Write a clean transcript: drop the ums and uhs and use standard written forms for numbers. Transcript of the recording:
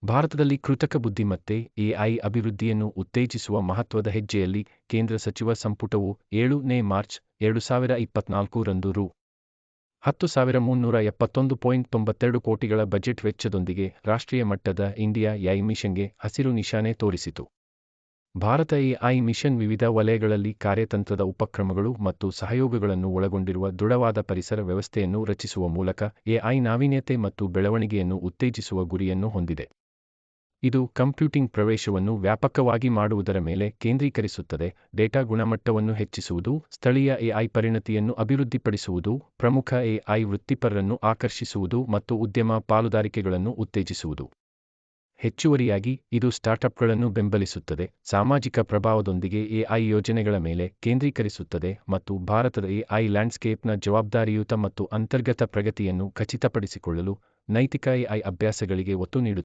ಭಾರತದಲ್ಲಿ ಕೃತಕ ಬುದ್ಧಿಮತ್ತೆ ಎಐ ಅಭಿವೃದ್ಧಿಯನ್ನು ಉತ್ತೇಜಿಸುವ ಮಹತ್ವದ ಹೆಜ್ಜೆಯಲ್ಲಿ ಕೇಂದ್ರ ಸಚಿವ ಸಂಪುಟವು 7ನೇ ಮಾರ್ಚ್ 2024 ರಂದು ರು. 10,371.92 ಕೋಟಿಗಳ ಬಜೆಟ್ ವೆಚ್ಚದೊಂದಿಗೆ ರಾಷ್ಟ್ರೀಯ ಮಟ್ಟದ ಇಂಡಿಯಾ ಎಐ ಮಿಷನ್ಗೆ ಹಸಿರು ನಿಶಾನೆ ತೋರಿಸಿತು. ಭಾರತ ಎಐ ಮಿಷನ್ ವಿವಿಧ ವಲಯಗಳಲ್ಲಿ ಕಾರ್ಯತಂತ್ರದ ಉಪಕ್ರಮಗಳು ಮತ್ತು ಸಹಯೋಗಗಳನ್ನು ಒಳಗೊಂಡಿರುವ ದೃಢವಾದ ಪರಿಸರ ವ್ಯವಸ್ಥೆಯನ್ನು ರಚಿಸುವ ಮೂಲಕ ಎಐ ನಾವೀನ್ಯತೆ ಮತ್ತು ಬೆಳವಣಿಗೆಯನ್ನು ಉತ್ತೇಜಿಸುವ ಗುರಿಯನ್ನು ಹೊಂದಿದೆ. ಇದು ಕಂಪ್ಯೂಟಿಂಗ್ ಪ್ರವೇಶವನ್ನು ವ್ಯಾಪಕವಾಗಿ ಮಾಡುವುದರ ಮೇಲೆ ಕೇಂದ್ರೀಕರಿಸುತ್ತದೆ, ಡೇಟಾ ಗುಣಮಟ್ಟವನ್ನು ಹೆಚ್ಚಿಸುವುದು, ಸ್ಥಳೀಯ ಎಐ ಪರಿಣತಿಯನ್ನು ಅಭಿವೃದ್ಧಿಪಡಿಸುವುದು, ಪ್ರಮುಖ ಎಐ ವೃತ್ತಿಪರರನ್ನು ಆಕರ್ಷಿಸುವುದು ಮತ್ತು ಉದ್ಯಮ ಪಾಲುದಾರಿಕೆಗಳನ್ನು ಉತ್ತೇಜಿಸುವುದು. ಹೆಚ್ಚುವರಿಯಾಗಿ, ಇದು ಸ್ಟಾರ್ಟ್ಅಪ್ಗಳನ್ನು ಬೆಂಬಲಿಸುತ್ತದೆ, ಸಾಮಾಜಿಕ ಪ್ರಭಾವದೊಂದಿಗೆ ಎಐ ಯೋಜನೆಗಳ ಮೇಲೆ ಕೇಂದ್ರೀಕರಿಸುತ್ತದೆ ಮತ್ತು ಭಾರತದ ಎಐ ಲ್ಯಾಂಡ್ಸ್ಕೇಪ್ನ ಜವಾಬ್ದಾರಿಯುತ ಮತ್ತು ಅಂತರ್ಗತ ಪ್ರಗತಿಯನ್ನು ಖಚಿತಪಡಿಸಿಕೊಳ್ಳಲು ನೈತಿಕ ಎಐ ಅಭ್ಯಾಸಗಳಿಗೆ ಒತ್ತು ನೀಡುತ್ತದೆ.